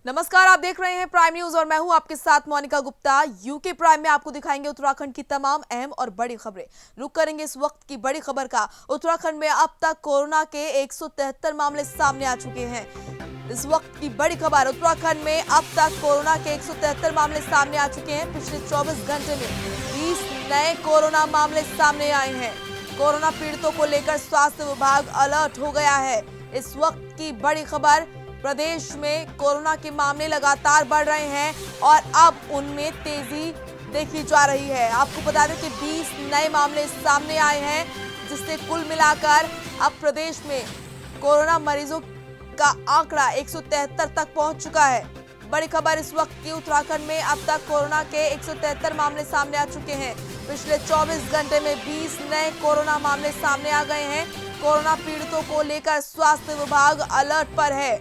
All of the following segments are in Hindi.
नमस्कार, आप देख रहे हैं प्राइम न्यूज और मैं हूं आपके साथ मोनिका गुप्ता। यूके प्राइम में आपको दिखाएंगे उत्तराखंड की तमाम अहम और बड़ी खबरें। रुक करेंगे इस वक्त की बड़ी खबर का। उत्तराखंड में अब तक कोरोना के 173 मामले सामने आ चुके हैं। इस वक्त की बड़ी खबर, उत्तराखंड में अब तक कोरोना के 173 मामले सामने आ चुके हैं। पिछले 24 घंटे में 20 नए कोरोना मामले सामने आए हैं। कोरोना पीड़ितों को लेकर स्वास्थ्य विभाग अलर्ट हो गया है। इस वक्त की बड़ी खबर, प्रदेश में कोरोना के मामले लगातार बढ़ रहे हैं और अब उनमें तेजी देखी जा रही है। आपको बता दें कि 20 नए मामले सामने आए हैं, जिससे कुल मिलाकर अब प्रदेश में कोरोना मरीजों का आंकड़ा 173 तक पहुंच चुका है। बड़ी खबर इस वक्त की, उत्तराखंड में अब तक कोरोना के 173 मामले सामने आ चुके हैं। पिछले 24 घंटे में 20 नए कोरोना मामले सामने आ गए हैं। कोरोना पीड़ितों को लेकर स्वास्थ्य विभाग अलर्ट पर है।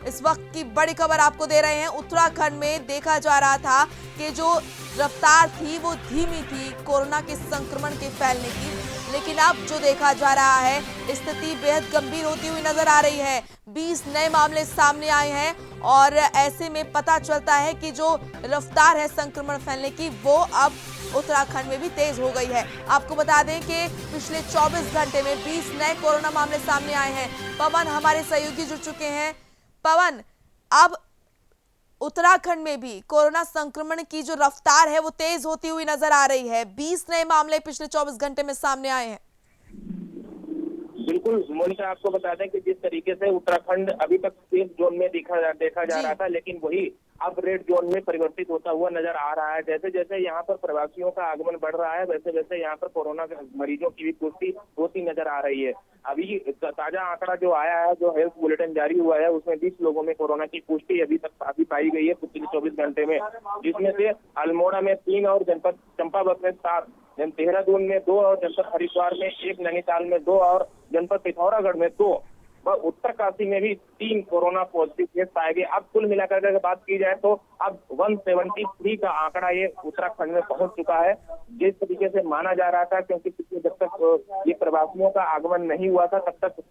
इस वक्त की बड़ी खबर आपको दे रहे हैं। उत्तराखंड में देखा जा रहा था कि जो रफ्तार थी वो धीमी थी कोरोना के संक्रमण के फैलने की, लेकिन अब जो देखा जा रहा है स्थिति बेहद गंभीर होती हुई नजर आ रही है। 20 नए मामले सामने आए हैं और ऐसे में पता चलता है कि जो रफ्तार है संक्रमण फैलने की वो अब उत्तराखंड में भी तेज हो गई है। आपको बता दें कि पिछले 24 घंटे में 20 नए कोरोना मामले सामने आए हैं। पवन हमारे सहयोगी जुड़ चुके हैं। पवन, अब उत्तराखंड में भी कोरोना संक्रमण की जो रफ्तार है वो तेज होती हुई नजर आ रही है। 20 नए मामले पिछले 24 घंटे में सामने आए हैं। बिल्कुल मोनिका, आपको बता दें कि जिस तरीके से उत्तराखंड अभी तक सेफ जोन में देखा जा रहा था, लेकिन वही अब रेड जोन में परिवर्तित होता हुआ नजर आ रहा है। जैसे जैसे यहाँ पर प्रवासियों का आगमन बढ़ रहा है, वैसे वैसे यहाँ पर कोरोना मरीजों की भी पुष्टि होती नजर आ रही है। अभी ताजा आंकड़ा जो आया है, जो हेल्थ बुलेटिन जारी हुआ है, उसमें 20 लोगों में कोरोना की पुष्टि अभी पाई गई है पिछले 24 घंटे में, जिसमें से अल्मोड़ा में 3 और जनपद चंपावत में 7, देहरादून में 2 और जनपद हरिद्वार में 1, नैनीताल में 2 और जनपद पिथौरागढ़ में 2 व उत्तरकाशी में भी 3 कोरोना पॉजिटिव केस पाए गए। अब कुल मिलाकर अगर बात की जाए तो अब 173 का आंकड़ा ये उत्तराखंड में पहुंच चुका है। जिस तरीके से माना जा रहा था, क्योंकि पिछले जब तक ये प्रवासियों का आगमन नहीं हुआ था तब तक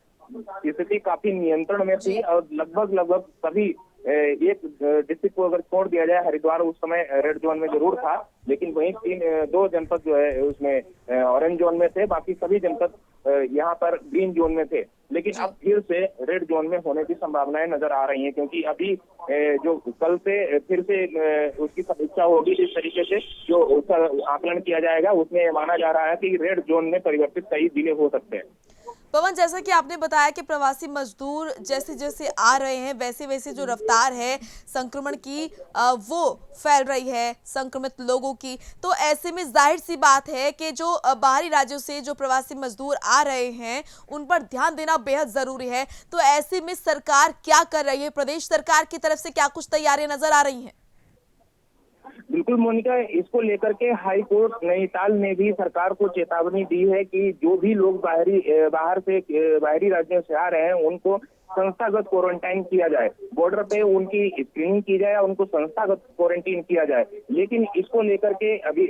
स्थिति काफी नियंत्रण में थी और लगभग सभी एक डिस्ट्रिक्ट को अगर छोड़ दिया जाए, हरिद्वार उस समय रेड जोन में जरूर था, लेकिन वहीं 2 जनपद जो है उसमें ऑरेंज जोन में थे, बाकी सभी जनपद यहाँ पर ग्रीन जोन में थे। लेकिन अब फिर से रेड जोन में होने की संभावनाएं नजर आ रही हैं, क्योंकि अभी जो कल से फिर से उसकी समीक्षा होगी। जिस तरीके से जो उसका आकलन किया जाएगा उसमें माना जा रहा है कि रेड जोन में परिवर्तित कई जिले हो सकते हैं। पवन, जैसा कि आपने बताया कि प्रवासी मजदूर जैसे जैसे आ रहे हैं वैसे वैसे जो रफ्तार है संक्रमण की वो फैल रही है संक्रमित लोगों की, तो ऐसे में जाहिर सी बात है कि जो बाहरी राज्यों से जो प्रवासी मजदूर आ रहे हैं उन पर ध्यान देना बेहद जरूरी है। तो ऐसे में सरकार क्या कर रही है? प्रदेश सरकार की तरफ से क्या कुछ तैयारियां नजर आ रही हैं? बिल्कुल मोनिका, इसको लेकर के हाई कोर्ट नैनीताल ने भी सरकार को चेतावनी दी है कि जो भी लोग बाहरी राज्यों से आ रहे हैं उनको संस्थागत क्वारंटाइन किया जाए, बॉर्डर पे उनकी स्क्रीनिंग की जाए, उनको संस्थागत क्वारंटीन किया जाए। लेकिन इसको लेकर के अभी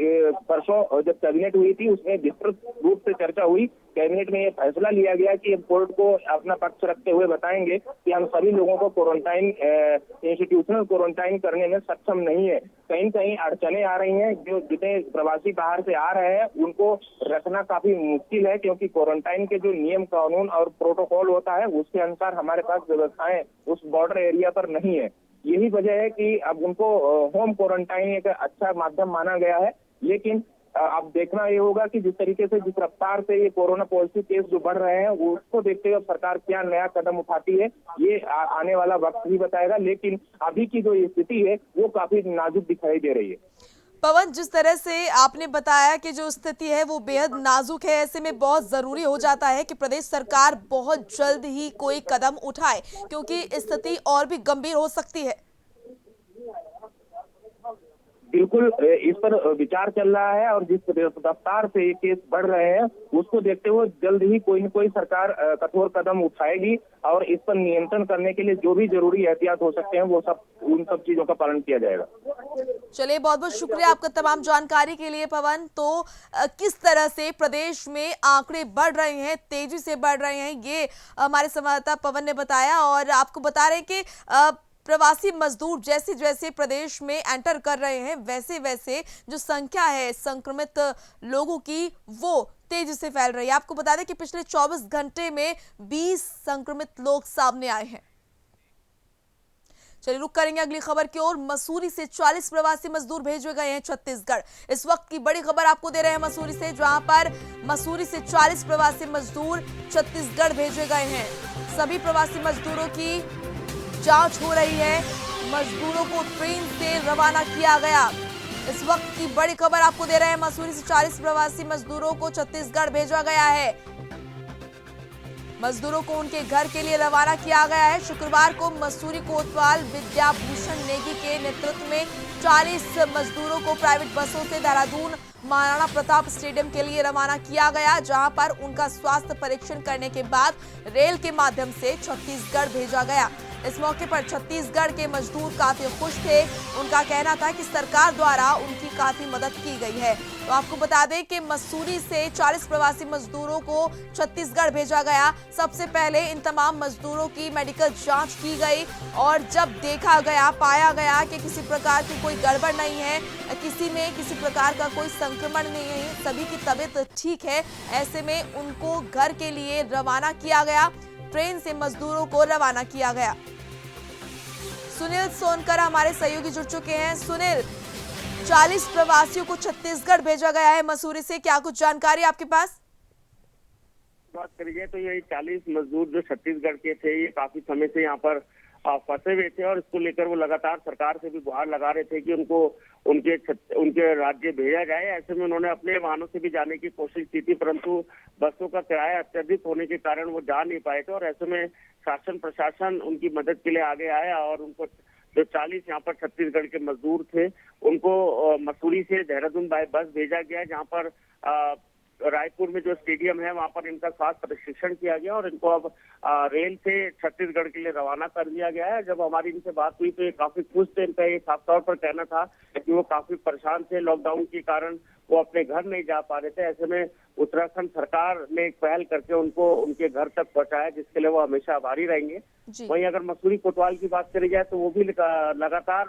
परसों जब कैबिनेट हुई थी उसमें विस्तृत रूप से चर्चा हुई। कैबिनेट में ये फैसला लिया गया कि अब कोर्ट को अपना पक्ष रखते हुए बताएंगे कि हम सभी लोगों को क्वारंटाइन इंस्टीट्यूशनल क्वारंटाइन करने में सक्षम नहीं है। कहीं कहीं अड़चने आ रही हैं। जो जितने प्रवासी बाहर से आ रहे हैं उनको रखना काफी मुश्किल है, क्योंकि क्वारंटाइन के जो नियम कानून और प्रोटोकॉल होता है उसके अनुसार हमारे पास व्यवस्थाएं उस बॉर्डर एरिया पर नहीं है। यही वजह है कि अब उनको होम क्वारंटाइन एक अच्छा माध्यम माना गया है। लेकिन अब देखना ये होगा कि जिस तरीके से जिस रफ्तार से ये कोरोना पॉजिटिव केस जो बढ़ रहे हैं उसको देखते हुए सरकार क्या नया कदम उठाती है ये आने वाला वक्त ही बताएगा। लेकिन अभी की जो स्थिति है वो काफी नाजुक दिखाई दे रही है। पवन, जिस तरह से आपने बताया कि जो स्थिति है वो बेहद नाजुक है, ऐसे में बहुत जरूरी हो जाता है कि प्रदेश सरकार बहुत जल्द ही कोई कदम उठाए, क्योंकि स्थिति और भी गंभीर हो सकती है। बिल्कुल इस पर विचार चल रहा है और जिस रफ्तार से ये केस बढ़ रहे हैं उसको देखते हुए जल्द ही कोई न कोई सरकार कठोर कदम उठाएगी और इस पर नियंत्रण करने के लिए जो भी जरूरी एहतियात हो सकते हैं वो उन सब चीजों का पालन किया जाएगा। चलिए, बहुत बहुत शुक्रिया आपका तमाम जानकारी के लिए पवन। तो किस तरह से प्रदेश में आंकड़े बढ़ रहे हैं, तेजी से बढ़ रहे हैं, ये हमारे संवाददाता पवन ने बताया और आपको बता रहे हैं कि प्रवासी मजदूर जैसे जैसे प्रदेश में एंटर कर रहे हैं वैसे वैसे जो संख्या है संक्रमित लोगों की वो तेजी से फैल रही है। आपको बता दें कि पिछले 24 घंटे में 20 संक्रमित लोग सामने आए हैं। चलिए रुक करेंगे अगली खबर की ओर। मसूरी से 40 प्रवासी मजदूर भेजे गए हैं छत्तीसगढ़। इस वक्त की बड़ी खबर आपको दे रहे हैं मसूरी से, जहां पर मसूरी से 40 प्रवासी मजदूर छत्तीसगढ़ भेजे गए हैं। सभी प्रवासी मजदूरों की जांच हो रही है। मजदूरों को ट्रेन से रवाना किया गया। इस वक्त की बड़ी खबर आपको दे रहे हैं, मसूरी से 40 प्रवासी मजदूरों को छत्तीसगढ़ भेजा गया है। मजदूरों को उनके घर के लिए रवाना किया गया है। शुक्रवार को मसूरी कोतवाल विद्याभूषण नेगी के नेतृत्व में 40 मजदूरों को प्राइवेट बसों से देहरादून महाराणा प्रताप स्टेडियम के लिए रवाना किया गया, जहां पर उनका स्वास्थ्य परीक्षण करने के बाद रेल के माध्यम से छत्तीसगढ़ भेजा गया। इस मौके पर छत्तीसगढ़ के मजदूर काफी खुश थे। उनका कहना था कि सरकार द्वारा उनकी काफी मदद की गई है। तो आपको बता दें कि मसूरी से 40 प्रवासी मजदूरों को छत्तीसगढ़ भेजा गया। सबसे पहले इन तमाम मजदूरों की मेडिकल जांच की गई और जब देखा गया, पाया गया कि किसी प्रकार की कोई गड़बड़ नहीं है, किसी में किसी प्रकार का कोई संक्रमण नहीं है, सभी की तबीयत ठीक है, ऐसे में उनको घर के लिए रवाना किया गया। ट्रेन से मजदूरों को रवाना किया गया। सुनील सोनकर हमारे सहयोगी जुड़ चुके हैं। सुनील, 40 प्रवासियों को छत्तीसगढ़ भेजा गया है मसूरी से, क्या कुछ जानकारी आपके पास? बात करिए तो ये 40 मजदूर जो छत्तीसगढ़ के थे, ये काफी समय से यहाँ पर फंसे हुए थे और इसको लेकर वो लगातार सरकार से भी गुहार लगा रहे थे कि उनको उनके राज्य भेजा जाए। ऐसे में उन्होंने अपने वाहनों से भी जाने की कोशिश की थी, परंतु बसों का किराया अत्यधिक होने के कारण वो जा नहीं पाए थे और ऐसे में शासन प्रशासन उनकी मदद के लिए आगे आया और उनको जो 40 यहाँ पर छत्तीसगढ़ के मजदूर थे उनको मसूरी से देहरादून बाय बस भेजा गया, जहाँ पर रायपुर में जो स्टेडियम है वहां पर इनका स्वास्थ्य प्रशिक्षण किया गया और इनको अब रेल से छत्तीसगढ़ के लिए रवाना कर दिया गया है। जब हमारी इनसे बात हुई तो ये काफी खुश थे। इनका ये साफ तौर पर कहना था कि वो काफी परेशान थे, लॉकडाउन के कारण वो अपने घर नहीं जा पा रहे थे। ऐसे में उत्तराखंड सरकार ने एक पहल करके उनको उनके घर तक पहुंचाया, जिसके लिए वो हमेशा आभारी रहेंगे। वहीं अगर मसूरी कोतवाल की बात करी जाए तो वो भी लगातार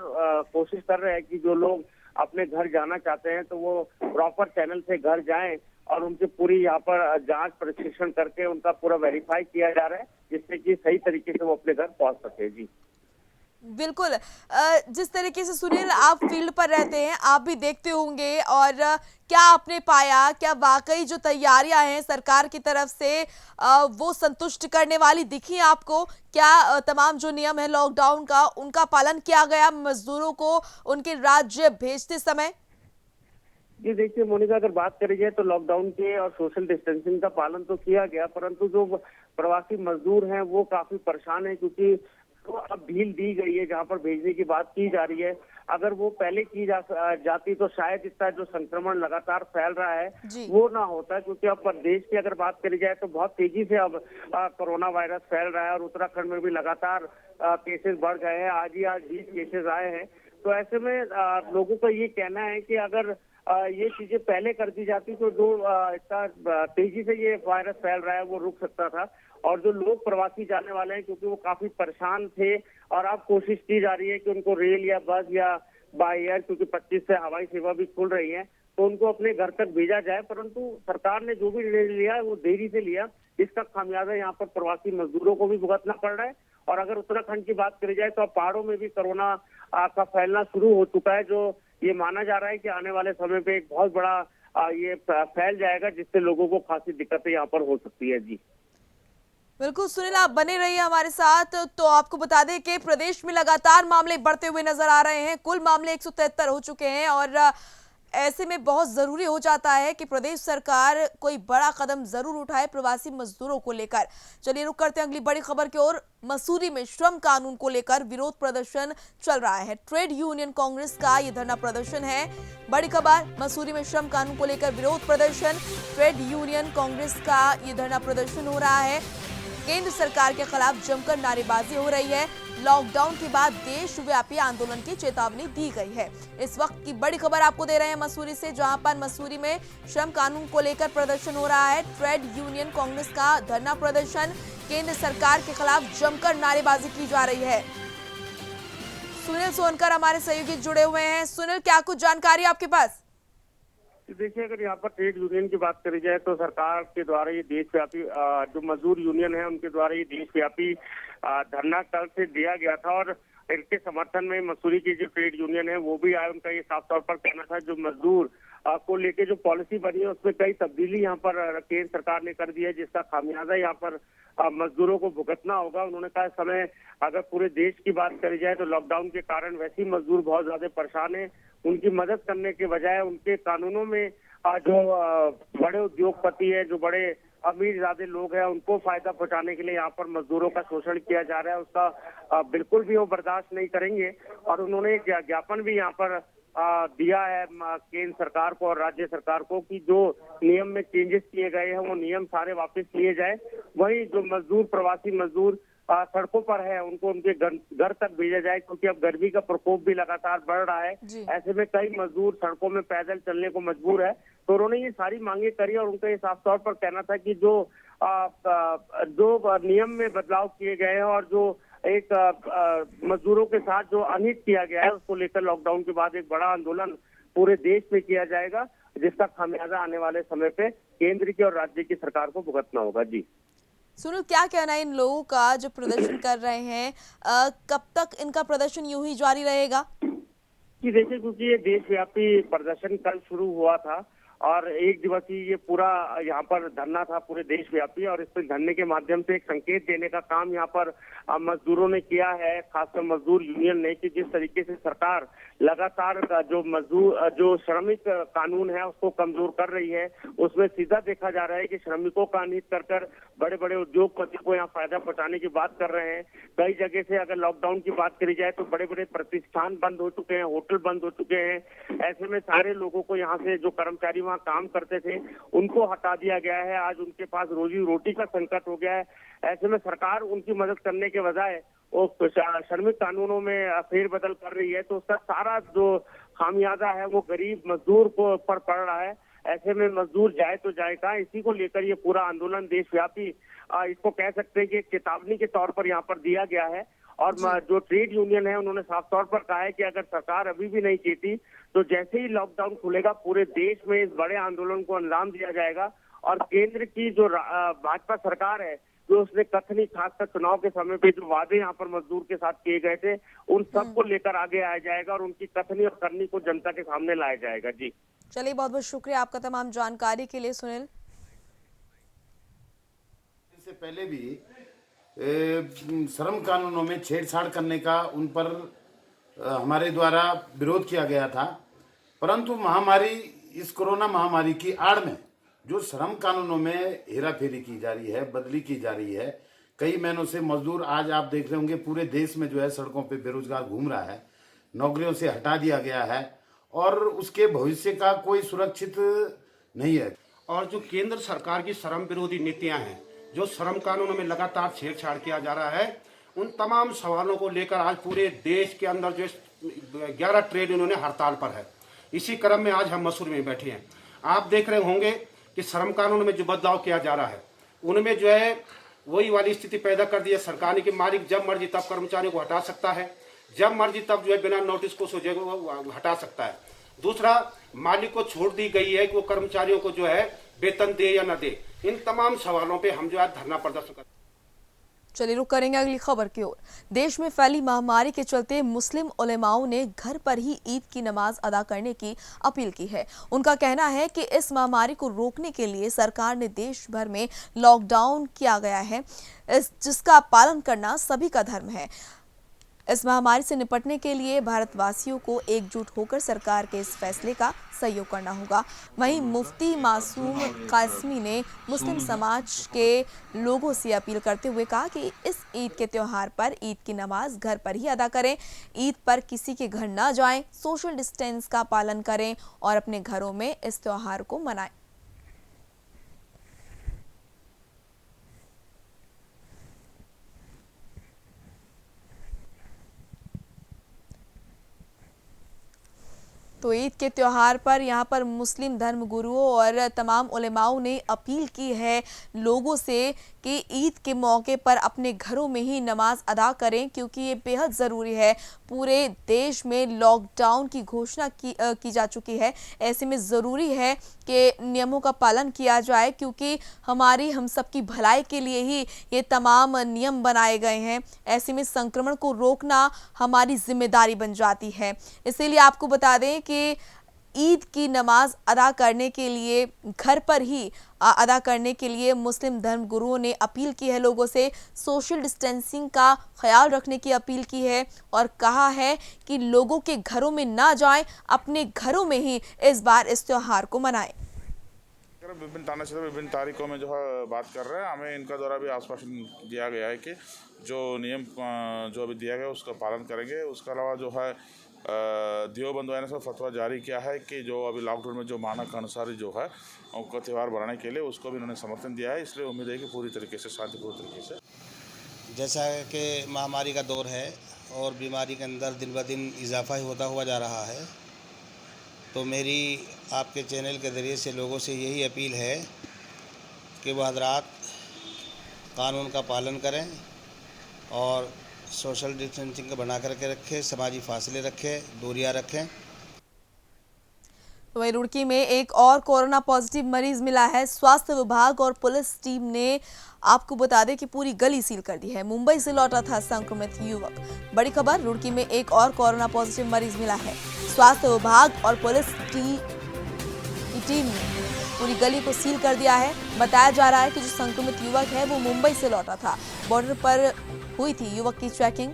कोशिश कर रहे हैं कि जो लोग अपने घर जाना चाहते हैं तो वो प्रॉपर चैनल से घर जाएं और उनकी पूरी यहाँ पर जांच प्रशिक्षण करके उनका पूरा वेरीफाई किया जा रहा है, जिससे कि सही तरीके से वो अपने घर पहुंच सके। जी बिल्कुल। जिस तरीके से सुनील आप फील्ड पर रहते हैं, आप भी देखते होंगे, और क्या आपने पाया, क्या वाकई जो तैयारियां हैं सरकार की तरफ से वो संतुष्ट करने वाली दिखी आपको? क्या तमाम जो नियम है लॉकडाउन का उनका पालन किया गया मजदूरों को उनके राज्य भेजते समय? जी देखिए मोनिका, अगर बात करी जाए तो लॉकडाउन के और सोशल डिस्टेंसिंग का पालन तो किया गया, परंतु जो प्रवासी मजदूर हैं वो काफी परेशान है, क्योंकि तो अब ढील दी गई है जहां पर भेजने की बात की जा रही है। अगर वो पहले की जाती तो शायद इतना जो संक्रमण लगातार फैल रहा है वो ना होता, क्योंकि अब प्रदेश की अगर बात करी जाए तो बहुत तेजी से अब कोरोना वायरस फैल रहा है और उत्तराखंड में भी लगातार केसेस बढ़ गए हैं। आज 20 केसेस आए हैं। तो ऐसे में लोगों का ये कहना है कि अगर ये चीजें पहले कर दी जाती तो जो इतना तेजी से ये वायरस फैल रहा है वो रुक सकता था। और जो लोग प्रवासी जाने वाले हैं, क्योंकि वो काफी परेशान थे और अब कोशिश की जा रही है कि उनको रेल या बस या बाय एयर, क्योंकि 25 से हवाई सेवा भी खुल रही है, तो उनको अपने घर तक भेजा जाए। परंतु सरकार ने जो भी निर्णय लिया वो देरी से लिया, इसका खामियाजा यहाँ पर प्रवासी मजदूरों को भी भुगतना पड़ रहा है। और अगर उत्तराखंड की बात करी जाए तो अब पहाड़ों में भी कोरोना का फैलना शुरू हो चुका है, जो ये माना जा रहा है कि आने वाले समय पे एक बहुत बड़ा ये फैल जाएगा, जिससे लोगों को खासी दिक्कतें यहाँ पर हो सकती है। जी बिल्कुल सुनील, आप बने रहिए हमारे साथ। तो आपको बता दें कि प्रदेश में लगातार मामले बढ़ते हुए नजर आ रहे हैं। कुल मामले 173 हो चुके हैं और ऐसे में बहुत जरूरी हो जाता है कि प्रदेश सरकार कोई बड़ा कदम जरूर उठाए प्रवासी मजदूरों को लेकर। चलिए रुक करते हैं अगली बड़ी खबर की ओर। मसूरी में श्रम कानून को लेकर विरोध प्रदर्शन चल रहा है। ट्रेड यूनियन कांग्रेस का ये धरना प्रदर्शन है। बड़ी खबर, मसूरी में श्रम कानून को लेकर विरोध प्रदर्शन। ट्रेड यूनियन कांग्रेस का ये धरना प्रदर्शन हो रहा है। केंद्र सरकार के खिलाफ जमकर नारेबाजी हो रही है। लॉकडाउन के बाद देशव्यापी आंदोलन की चेतावनी दी गई है। इस वक्त की बड़ी खबर आपको दे रहे हैं मसूरी से, जहां पर मसूरी में श्रम कानून को लेकर प्रदर्शन हो रहा है। ट्रेड यूनियन कांग्रेस का धरना प्रदर्शन, केंद्र सरकार के खिलाफ जमकर नारेबाजी की जा रही है। सुनील सोनकर हमारे सहयोगी जुड़े हुए हैं। सुनील, क्या कुछ जानकारी है आपके पास? देखिए, अगर यहाँ पर ट्रेड यूनियन की बात करी जाए तो सरकार के द्वारा ये देशव्यापी जो मजदूर यूनियन है उनके द्वारा ये देशव्यापी धरना कल से दिया गया था और इनके समर्थन में मसूरी की जो ट्रेड यूनियन है वो भी आए। उनका ये साफ तौर पर कहना था जो मजदूर को लेके जो पॉलिसी बनी है उसमें कई तब्दीली यहाँ पर केंद्र सरकार ने कर दी है, जिसका खामियाजा यहाँ पर मजदूरों को भुगतना होगा। उन्होंने कहा, इस समय अगर पूरे देश की बात करी जाए तो लॉकडाउन के कारण वैसे ही मजदूर बहुत ज्यादा परेशान है। उनकी मदद करने के बजाय उनके कानूनों में जो बड़े उद्योगपति है, जो बड़े अमीर ज्यादा लोग हैं, उनको फायदा पहुंचाने के लिए यहाँ पर मजदूरों का शोषण किया जा रहा है, उसका बिल्कुल भी वो बर्दाश्त नहीं करेंगे। और उन्होंने एक ज्ञापन भी यहाँ पर दिया है केंद्र सरकार को और राज्य सरकार को कि जो नियम में चेंजेस किए गए हैं वो नियम सारे वापस लिए जाए। वही जो मजदूर, प्रवासी मजदूर सड़कों पर है, उनको उनके घर तक भेजा जाए, क्योंकि अब गर्मी का प्रकोप भी लगातार बढ़ रहा है। ऐसे में कई मजदूर सड़कों में पैदल चलने को मजबूर है। तो उन्होंने ये सारी मांगे करी और उनका ये साफ तौर पर कहना था कि जो नियम में बदलाव किए गए हैं और जो एक मजदूरों के साथ जो अनहित किया गया है उसको लेकर लॉकडाउन के बाद एक बड़ा आंदोलन पूरे देश में किया जाएगा, जिसका खामियाजा आने वाले समय पे केंद्र की और राज्य की सरकार को भुगतना होगा। जी सुनील, क्या कहना है इन लोगों का जो प्रदर्शन कर रहे हैं? कब तक इनका प्रदर्शन यूं ही जारी रहेगा? कि देखिए, क्योंकि ये देशव्यापी प्रदर्शन कल शुरू हुआ था और एक दिवसीय ये पूरा यहाँ पर धरना था पूरे देशव्यापी, और इस पर धरने के माध्यम से एक संकेत देने का काम यहाँ पर मजदूरों ने किया है, खासकर मजदूर यूनियन ने, कि जिस तरीके से सरकार लगातार जो श्रमिक कानून है उसको कमजोर कर रही है, उसमें सीधा देखा जा रहा है कि श्रमिकों का अनहित कर बड़े बड़े उद्योगपति को यहाँ फायदा पहुंचाने की बात कर रहे हैं। कई जगह से अगर लॉकडाउन की बात करी जाए तो बड़े बड़े प्रतिष्ठान बंद हो चुके हैं, होटल बंद हो चुके हैं। ऐसे में सारे लोगों को यहाँ से, जो कर्मचारी वहाँ काम करते थे, उनको हटा दिया गया है। आज उनके पास रोजी रोटी का संकट हो गया है। ऐसे में सरकार उनकी मदद करने के बजाय वो श्रमिक कानूनों में फेरबदल कर रही है, तो उसका सारा जो खामियाजा है वो गरीब मजदूर को पर पड़ रहा है। ऐसे में मजदूर जाए तो जाए कहाँ, इसी को लेकर ये पूरा आंदोलन देशव्यापी इसको कह सकते हैं कि एक चेतावनी के तौर पर यहाँ पर दिया गया है। और जो ट्रेड यूनियन है उन्होंने साफ तौर पर कहा है कि अगर सरकार अभी भी नहीं चेती तो जैसे ही लॉकडाउन खुलेगा पूरे देश में इस बड़े आंदोलन को अंजाम दिया जाएगा। और केंद्र की जो भाजपा सरकार है, जो उसने कथनी, खासकर चुनाव के समय पे जो वादे यहाँ पर मजदूर के साथ किए गए थे, उन सबको लेकर आगे आया जाएगा और उनकी कथनी और करनी को जनता के सामने लाया जाएगा। जी चलिए, बहुत बहुत शुक्रिया आपका तमाम जानकारी के लिए सुनील। इससे पहले भी श्रम कानूनों में छेड़छाड़ करने का उन पर हमारे द्वारा विरोध किया गया था, परंतु इस कोरोना महामारी की आड़ में जो श्रम कानूनों में हेराफेरी की जा रही है, बदली की जा रही है, कई महीनों से मजदूर, आज आप देख रहे होंगे पूरे देश में जो है सड़कों पे बेरोजगार घूम रहा है, नौकरियों से हटा दिया गया है और उसके भविष्य का कोई सुरक्षित नहीं है। और जो केंद्र सरकार की श्रम विरोधी नीतियां हैं, जो श्रम कानूनों में लगातार छेड़छाड़ किया जा रहा है, उन तमाम सवालों को लेकर आज पूरे देश के अंदर जो 11 ट्रेड यूनियन हड़ताल पर है। इसी क्रम में आज हम मसूरी में बैठे हैं। आप देख रहे होंगे कि श्रम कानून में जो बदलाव किया जा रहा है उनमें जो है वही वाली स्थिति पैदा कर दी है सरकार ने कि मालिक जब मर्जी तब कर्मचारियों को हटा सकता है, जब मर्जी तब जो है बिना नोटिस को हटा सकता है। दूसरा, मालिक को छोड़ दी गई है कि वो कर्मचारियों को जो है वेतन दे या न दे। इन तमाम सवालों पे हम जो है धरना प्रदर्शन कर। चलिए, रुक करेंगे अगली खबर की ओर। देश में फैली महामारी के चलते मुस्लिम उलेमाओं ने घर पर ही ईद की नमाज अदा करने की अपील की है। उनका कहना है कि इस महामारी को रोकने के लिए सरकार ने देश भर में लॉकडाउन किया गया है, जिसका पालन करना सभी का धर्म है। इस महामारी से निपटने के लिए भारतवासियों को एकजुट होकर सरकार के इस फैसले का सहयोग करना होगा। वहीं मुफ्ती मासूम कासमी ने मुस्लिम समाज के लोगों से अपील करते हुए कहा कि इस ईद के त्योहार पर ईद की नमाज घर पर ही अदा करें, ईद पर किसी के घर न जाएं, सोशल डिस्टेंस का पालन करें और अपने घरों में इस त्योहार को मनाएं। तो ईद के त्योहार पर यहाँ पर मुस्लिम धर्म गुरुओं और तमाम उलेमाओं ने अपील की है लोगों से कि ईद के मौके पर अपने घरों में ही नमाज अदा करें, क्योंकि ये बेहद ज़रूरी है। पूरे देश में लॉकडाउन की घोषणा की जा चुकी है। ऐसे में ज़रूरी है कि नियमों का पालन किया जाए, क्योंकि हम सबकी भलाई के लिए ही ये तमाम नियम बनाए गए हैं। ऐसे में संक्रमण को रोकना हमारी जिम्मेदारी बन जाती है। इसीलिए आपको बता दें कि ईद की नमाज अदा करने के लिए घर पर ही अदा करने के लिए मुस्लिम धर्म गुरुओं ने अपील की है लोगों से। सोशल डिस्टेंसिंग का ख्याल रखने की अपील की है और कहा है कि लोगों के घरों में ना जाएं, अपने घरों में ही इस बार इस त्योहार को मनाएं। विभिन्न थाना क्षेत्र विभिन्न तारीखों में जो है बात कर रहे हैं, हमें इनका द्वारा भी आश्वासन दिया गया है कि जो नियम जो अभी दिया गया उसका पालन करेंगे। उसके अलावा जो है देवबंद ने से फतवा जारी किया है कि जो अभी लॉकडाउन में जो मानक अनुसार जो है उनका त्यौहार बढ़ाने के लिए उसको भी उन्होंने समर्थन दिया है। इसलिए उम्मीद है कि पूरी तरीके से शांतिपूर्ण तरीके से, जैसा कि महामारी का दौर है और बीमारी के अंदर दिन ब दिन इजाफा ही होता हुआ जा रहा है, तो मेरी आपके चैनल के ज़रिए से लोगों से यही अपील है कि वह हज़रात कानून का पालन करें और सोशल डिस्टेंसिंग को बना करके रखें, समाजी फासले रखें, दूरियां रखें। वहीं रुड़की में एक और कोरोना पॉजिटिव मरीज मिला है। स्वास्थ्य विभाग और पुलिस टीम ने आपको बता दें कि पूरी गली सील कर दी है। मुंबई से लौटा था संक्रमित युवक। बड़ी खबर, रुड़की में एक और कोरोना पॉजिटिव मरीज मिला है। स्वास्थ्य विभाग और पुलिस टीम ने पूरी गली को सील कर दिया है। बताया जा रहा है कि जो संक्रमित युवक है वो मुंबई से लौटा था। बॉर्डर पर हुई थी युवक की चेकिंग।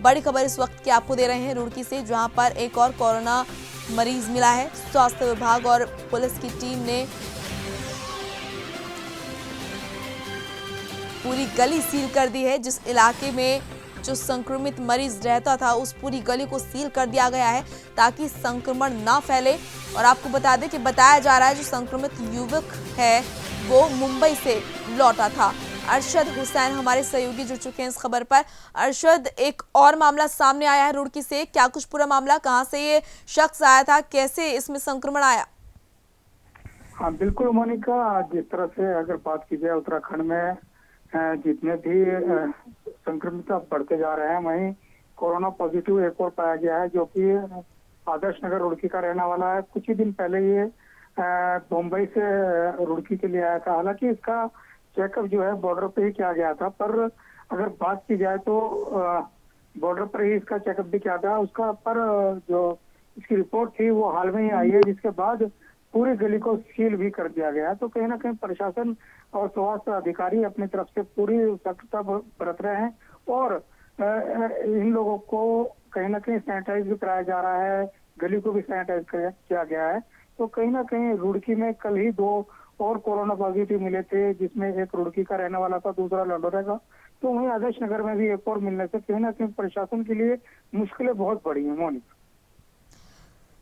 बड़ी खबर इस वक्त की आपको दे रहे हैं रुड़की से, जहां पर एक और कोरोना मरीज मिला है। स्वास्थ्य विभाग और पुलिस की टीम ने पूरी गली सील कर दी है। जिस इलाके में जो संक्रमित मरीज रहता था उस पूरी गली को सील कर दिया गया है ताकि संक्रमण ना फैले। और आपको बता दें कि बताया जा रहा है जो संक्रमित युवक है वो मुंबई से लौटा था। अरशद हुसैन हमारे सहयोगी जुड़ चुके हैं इस खबर पर। अरशद, एक और मामला सामने आया है रुड़की से, क्या कुछ पूरा मामला, कहां से ये शख्स आया था, कैसे इसमें संक्रमण आया? हाँ बिल्कुल मोनिका, जिस तरह से अगर बात की जाए उत्तराखंड में जितने भी संक्रमित बढ़ते जा रहे हैं, वहीं कोरोना पॉजिटिव एक और पाया गया है जो कि आदर्श नगर रुड़की का रहने वाला है। कुछ ही दिन पहले ये मुंबई से रुड़की के लिए आया था। हालांकि इसका चेकअप जो है बॉर्डर पे ही किया गया था, पर अगर बात की जाए तो बॉर्डर पर ही इसका चेकअप भी किया था। उसका पर जो इसकी रिपोर्ट थी वो हाल में ही आई है, जिसके बाद पूरी गली को सील भी कर दिया गया। तो कहीं ना कहीं प्रशासन और स्वास्थ्य अधिकारी अपनी तरफ से पूरी सतर्कता बरत रहे हैं और इन लोगों को कहीं ना कहीं सैनिटाइज भी कराया जा रहा है, गली को भी सैनिटाइज किया गया है। तो कहीं ना कहीं रुड़की में कल ही 2 और कोरोना पॉजिटिव मिले थे, जिसमें एक रुड़की का रहने वाला था, दूसरा लंडोरा का। तो वहीं आदर्श नगर में भी एक और मिलने से कहीं ना कहीं प्रशासन के लिए मुश्किलें बहुत बढ़ी हैं मोनिका।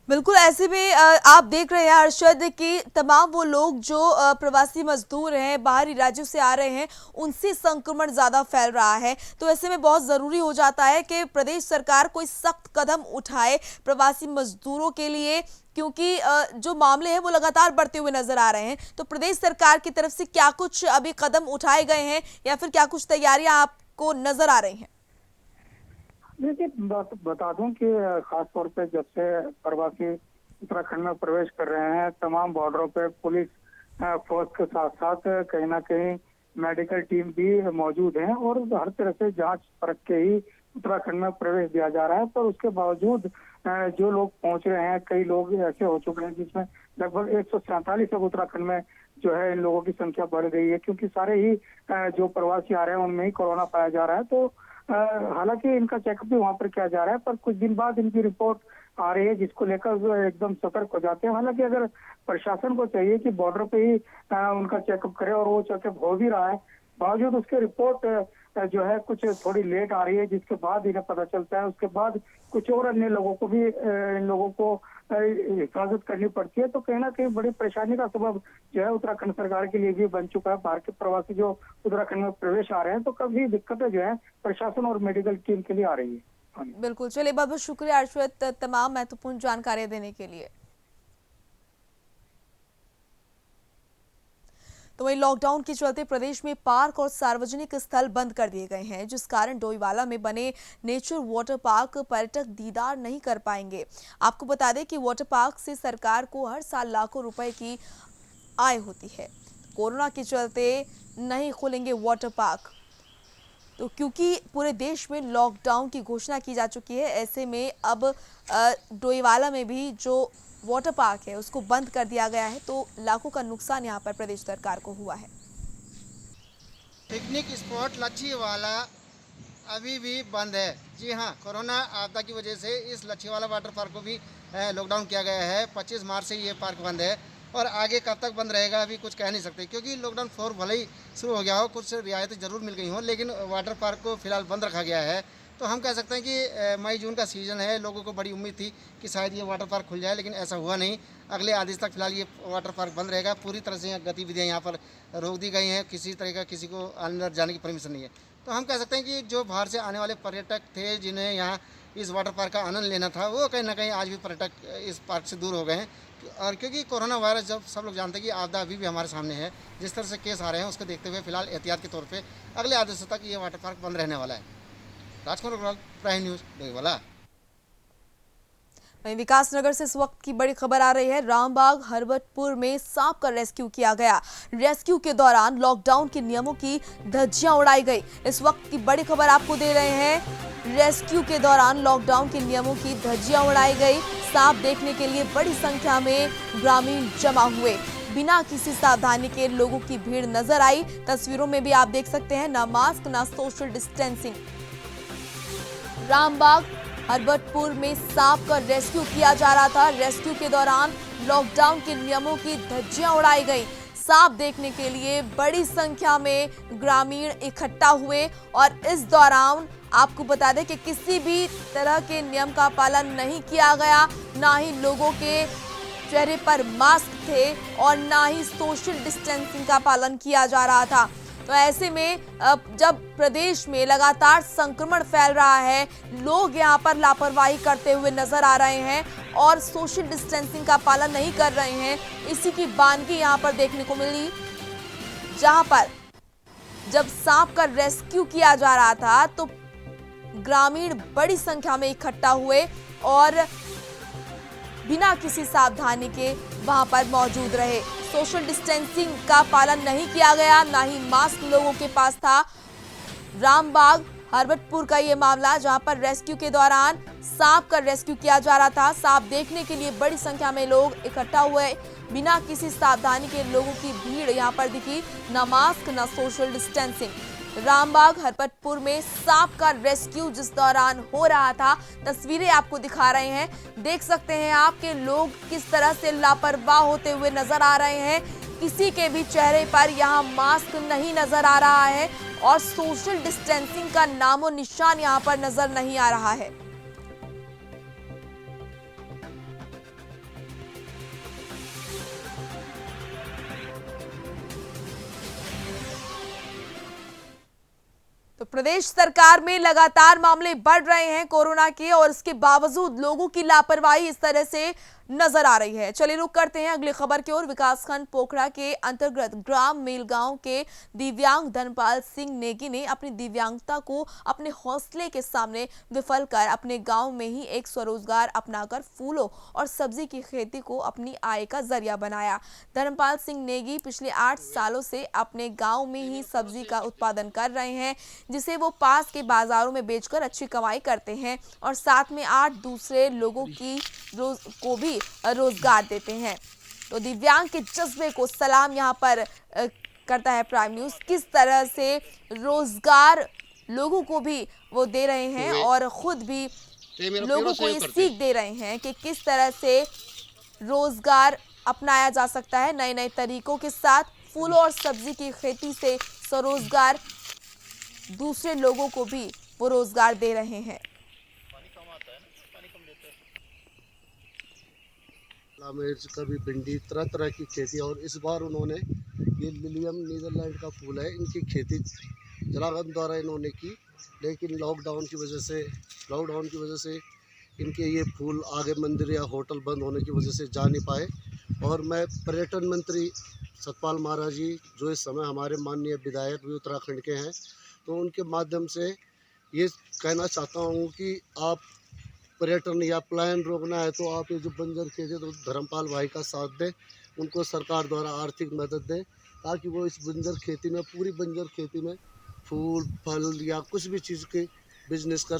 बिल्कुल, ऐसे में आप देख रहे हैं अरशद कि तमाम वो लोग जो प्रवासी मजदूर हैं, बाहरी राज्यों से आ रहे हैं, उनसे संक्रमण ज़्यादा फैल रहा है। तो ऐसे में बहुत ज़रूरी हो जाता है कि प्रदेश सरकार कोई सख्त कदम उठाए प्रवासी मजदूरों के लिए, क्योंकि जो मामले हैं वो लगातार बढ़ते हुए नजर आ रहे हैं। तो प्रदेश सरकार की तरफ से क्या कुछ अभी कदम उठाए गए हैं या फिर क्या कुछ तैयारियां आपको नजर आ रही हैं? देखिए, बता दूं कि खास तौर पे जब से प्रवासी उत्तराखंड में प्रवेश कर रहे हैं, तमाम बॉर्डरों पे पुलिस फोर्स के साथ साथ कहीं ना कहीं मेडिकल टीम भी मौजूद है और हर तरह से जांच परख के ही उत्तराखंड में प्रवेश दिया जा रहा है। पर उसके बावजूद जो लोग पहुंच रहे हैं, कई लोग ऐसे हो चुके हैं जिसमें लगभग 147 अब उत्तराखंड में जो है इन लोगों की संख्या बढ़ गई है, क्योंकि सारे ही जो प्रवासी आ रहे हैं उनमें ही कोरोना पाया जा रहा है। तो हालांकि इनका चेकअप भी वहां पर किया जा रहा है, पर कुछ दिन बाद इनकी रिपोर्ट आ रही है जिसको लेकर एकदम सतर्क हो जाते हैं। हालांकि अगर प्रशासन को चाहिए कि बॉर्डर पे ही उनका चेकअप करे और वो चेकअप हो भी रहा है, बावजूद उसके रिपोर्ट जो है कुछ थोड़ी लेट आ रही है, जिसके बाद इन्हें पता चलता है। उसके बाद कुछ और अन्य लोगों को भी इन लोगों को हिफाजत करनी पड़ती है। तो कहीं ना कहीं बड़ी परेशानी का सबब जो है उत्तराखंड सरकार के लिए भी बन चुका है। बाहर के प्रवासी जो उत्तराखंड में प्रवेश आ रहे हैं, तो काफी दिक्कतें जो है प्रशासन और मेडिकल टीम के लिए आ रही है। पानी। बिल्कुल, चलिए बहुत बहुत शुक्रिया अर्शद तमाम महत्वपूर्ण जानकारी देने के लिए। तो वहीं लॉकडाउन के चलते प्रदेश में पार्क और सार्वजनिक स्थल बंद कर दिए गए हैं, जिस कारण डोईवाला में बने नेचर वाटर पार्क पर्यटक दीदार नहीं कर पाएंगे। आपको बता दें कि वाटर पार्क से सरकार को हर साल लाखों रुपए की आय होती है। कोरोना के चलते नहीं खुलेंगे वाटर पार्क, तो क्योंकि पूरे देश में लॉकडाउन की घोषणा की जा चुकी है, ऐसे में अब डोईवाला में भी जो वाटर पार्क है उसको बंद कर दिया गया है, तो लाखों का नुकसान यहाँ पर प्रदेश सरकार को हुआ है। पिकनिक स्पॉट लच्छीवाला अभी भी बंद है। जी हाँ, कोरोना आपदा की वजह से इस लच्छीवाला वाटर पार्क को भी लॉकडाउन किया गया है। 25 मार्च से ये पार्क बंद है और आगे कब तक बंद रहेगा अभी कुछ कह नहीं सकते, क्योंकि लॉकडाउन 4 भले ही शुरू हो गया हो, कुछ रियायतें ज़रूर मिल गई हों, लेकिन वाटर पार्क को फिलहाल बंद रखा गया है। तो हम कह सकते हैं कि मई जून का सीज़न है, लोगों को बड़ी उम्मीद थी कि शायद ये वाटर पार्क खुल जाए, लेकिन ऐसा हुआ नहीं। अगले आदेश तक फिलहाल ये वाटर पार्क बंद रहेगा। पूरी तरह से गतिविधियाँ यहाँ पर रोक दी गई हैं, किसी तरह का किसी को अंदर जाने की परमिशन नहीं है। तो हम कह सकते हैं कि जो बाहर से आने वाले पर्यटक थे, जिन्हें यहाँ इस वाटर पार्क का आनंद लेना था, वो कहीं ना कहीं आज भी पर्यटक इस पार्क से दूर हो गए हैं। और क्योंकि कोरोना वायरस, जब सब लोग जानते हैं कि आपदा अभी भी हमारे सामने है, जिस तरह से केस आ रहे हैं उसको देखते हुए फिलहाल एहतियात के तौर पे अगले आदेशों तक ये वाटर पार्क बंद रहने वाला है। राजकुमार अग्रवाल, प्राइम न्यूज़, डोईवाला। वहीं विकासनगर से इस वक्त की बड़ी खबर आ रही है। रामबाग हरबतपुर में सांप का रेस्क्यू किया गया। रेस्क्यू के दौरान लॉकडाउन के नियमों की धज्जियां उड़ाई गई। इस वक्त की बड़ी खबर आपको दे रहे हैं। रेस्क्यू के दौरान लॉकडाउन के नियमों की धज्जियां उड़ाई गई। सांप देखने के लिए बड़ी संख्या में ग्रामीण जमा हुए। बिना किसी सावधानी के लोगों की भीड़ नजर आई। तस्वीरों में भी आप देख सकते हैं, ना मास्क ना सोशल डिस्टेंसिंग। रामबाग हरबतपुर में सांप का रेस्क्यू किया जा रहा था। रेस्क्यू के दौरान लॉकडाउन के नियमों की धज्जियां उड़ाई गई। सांप देखने के लिए बड़ी संख्या में ग्रामीण इकट्ठा हुए और इस दौरान आपको बता दें कि किसी भी तरह के नियम का पालन नहीं किया गया। ना ही लोगों के चेहरे पर मास्क थे और ना ही सोशल डिस्टेंसिंग का पालन किया जा रहा था। तो ऐसे में जब प्रदेश में लगातार संक्रमण फैल रहा है, लोग यहां पर लापरवाही करते हुए नजर आ रहे हैं और सोशल डिस्टेंसिंग का पालन नहीं कर रहे हैं, इसी की बानगी यहां पर देखने को मिली, जहां पर जब सांप का रेस्क्यू किया जा रहा था तो ग्रामीण बड़ी संख्या में इकट्ठा हुए और बिना किसी सावधानी के वहां पर मौजूद रहे। सोशल डिस्टेंसिंग का पालन नहीं किया गया, ना ही मास्क लोगों के पास था। रामबाग हरबतपुर का ये मामला, जहां पर रेस्क्यू के दौरान सांप का रेस्क्यू किया जा रहा था। सांप देखने के लिए बड़ी संख्या में लोग इकट्ठा हुए। बिना किसी सावधानी के लोगों की भीड़ यहां पर दिखी। न मास्क न सोशल डिस्टेंसिंग। रामबाग हरबतपुर में सांप का रेस्क्यू जिस दौरान हो रहा था, तस्वीरें आपको दिखा रहे हैं। देख सकते हैं आप कि लोग किस तरह से लापरवाह होते हुए नजर आ रहे हैं। किसी के भी चेहरे पर यहां मास्क नहीं नजर आ रहा है और सोशल डिस्टेंसिंग का नामो निशान यहां पर नजर नहीं आ रहा है। तो प्रदेश सरकार में लगातार मामले बढ़ रहे हैं कोरोना के, और इसके बावजूद लोगों की लापरवाही इस तरह से नजर आ रही है। चलिए रुक करते हैं अगली खबर की ओर। विकासखंड पोखरा के अंतर्गत ग्राम मेलगांव के दिव्यांग धर्मपाल सिंह नेगी ने अपनी दिव्यांगता को अपने हौसले के सामने विफल कर अपने गांव में ही एक स्वरोजगार अपनाकर फूलों और सब्जी की खेती को अपनी आय का जरिया बनाया। धर्मपाल सिंह नेगी पिछले 8 सालों से अपने गांव में ही सब्जी का उत्पादन कर रहे हैं, जिसे वो पास के बाजारों में बेचकर अच्छी कमाई करते हैं और साथ में 8 दूसरे लोगों की को भी रोजगार देते हैं। तो दिव्यांग के जज्बे को सलाम यहाँ पर करता है प्राइम न्यूज़। किस तरह से रोजगार लोगों को भी वो दे रहे हैं और खुद भी लोगों को ये सीख दे रहे हैं कि किस तरह से रोजगार अपनाया जा सकता है नए नए तरीकों के साथ। फूलों और सब्जी की खेती से स्वरोजगार दूसरे लोगों को भी वो रोजगार दे रहे हैं। मिर्च, कभी भिंडी, तरह तरह की खेती। और इस बार उन्होंने ये लिलियम नीदरलैंड का फूल है, इनकी खेती जलावन द्वारा इन्होंने की लेकिन लॉकडाउन की वजह से इनके ये फूल आगे मंदिर या होटल बंद होने की वजह से जा नहीं पाए। और मैं पर्यटन मंत्री सतपाल महाराज जी, जो इस समय हमारे माननीय विधायक भी उत्तराखंड के हैं, तो उनके माध्यम से ये कहना चाहता हूँ कि आप पर्यटन या पलायन रोकना है तो आप ये जो बंजर खेती तो धर्मपाल भाई का साथ दें, उनको सरकार द्वारा आर्थिक मदद दें ताकि वो इस बंजर खेती में, पूरी बंजर खेती में फूल फल या कुछ भी चीज़ के बिजनेस कर।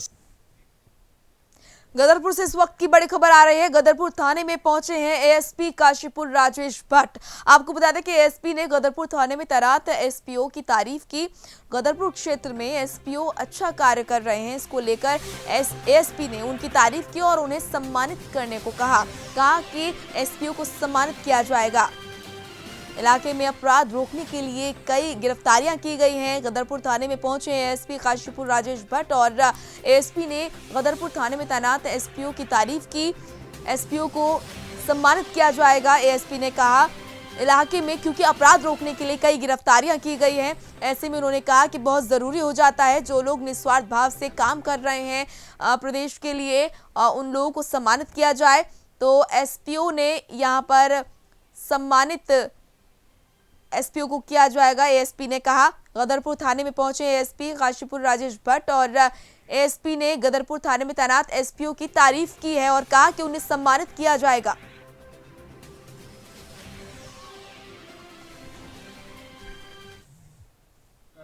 गदरपुर से इस वक्त की बड़ी खबर आ रही है। गदरपुर थाने में पहुंचे हैं एएसपी काशीपुर राजेश भट्ट। आपको बता दें कि एएसपी ने गदरपुर थाने में तैनात एसपीओ की तारीफ की। गदरपुर क्षेत्र में एसपीओ अच्छा कार्य कर रहे हैं, इसको लेकर एएसपी ने उनकी तारीफ की और उन्हें सम्मानित करने को कहा कि एसपीओ को सम्मानित किया जाएगा। इलाके में अपराध रोकने के लिए कई गिरफ्तारियां की गई हैं। गदरपुर थाने में पहुंचे एएसपी काशीपुर राजेश भट्ट और एएसपी ने गदरपुर थाने में तैनात एसपीओ की तारीफ की। एसपीओ को सम्मानित किया जाएगा। एएसपी ने कहा इलाके में क्योंकि अपराध रोकने के लिए कई गिरफ्तारियां की गई हैं, ऐसे में उन्होंने कहा कि बहुत ज़रूरी हो जाता है जो लोग निस्वार्थ भाव से काम कर रहे हैं प्रदेश के लिए, उन लोगों को सम्मानित किया जाए। तो एसपीओ ने यहाँ पर सम्मानित एसपीओ को किया जाएगा, एएसपी ने कहा। गदरपुर थाने में पहुंचे एएसपी काशीपुर राजेश भट्ट और एएसपी ने गदरपुर थाने में तैनात एसपीओ की तारीफ की है और कहा कि उन्हें सम्मानित किया जाएगा।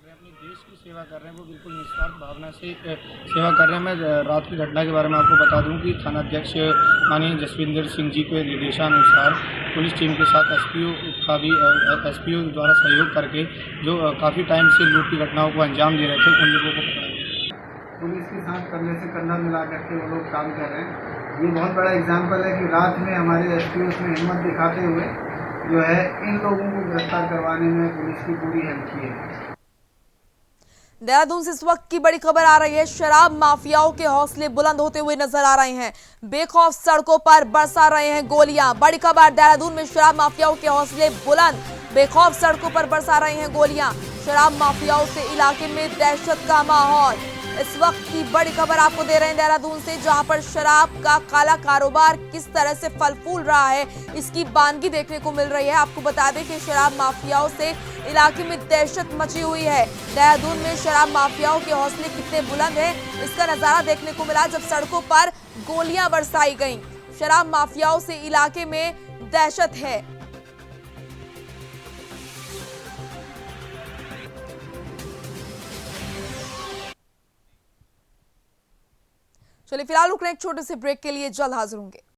अपने देश की सेवा कर रहे हैं, वो बिल्कुल निस्वार्थ भावना से सेवा कर रहे हैं। मैं रात की घटना के बारे में आपको बता दूं कि थानाध्यक्ष माननीय जसविंदर सिंह जी के निर्देशानुसार पुलिस टीम के साथ एसपीओ द्वारा सहयोग करके जो काफ़ी टाइम से लूट की घटनाओं को अंजाम दे रहे थे, उन लोगों को पकड़ा गया। पुलिस के साथ कंधे से कंधा मिला करके वो लोग काम कर रहे हैं। ये बहुत बड़ा एग्जाम्पल है कि रात में हमारे एसपीओ में हिम्मत दिखाते हुए जो है इन लोगों को गिरफ्तार करवाने में पुलिस की पूरी हेल्प की है। देहरादून से इस वक्त की बड़ी खबर आ रही है। शराब माफियाओं के हौसले बुलंद होते हुए नजर आ रहे हैं। बेखौफ सड़कों पर बरसा रहे हैं गोलियां। बड़ी खबर, देहरादून में शराब माफियाओं के हौसले बुलंद, बेखौफ सड़कों पर बरसा रहे हैं गोलियां। शराब माफियाओं से इलाके में दहशत का माहौल। इस वक्त की बड़ी खबर आपको दे रहे हैं देहरादून से, जहां पर शराब का काला कारोबार किस तरह से फल फूल रहा है, इसकी बानगी देखने को मिल रही है। आपको बता दें कि शराब माफियाओं से इलाके में दहशत मची हुई है। देहरादून में शराब माफियाओं के हौसले कितने बुलंद हैं, इसका नजारा देखने को मिला जब सड़कों पर गोलियां बरसाई गईं। शराब माफियाओं से इलाके में दहशत है। चलिए फिलहाल रुक रहे हैं एक छोटे से ब्रेक के लिए, जल्द हाजिर होंगे।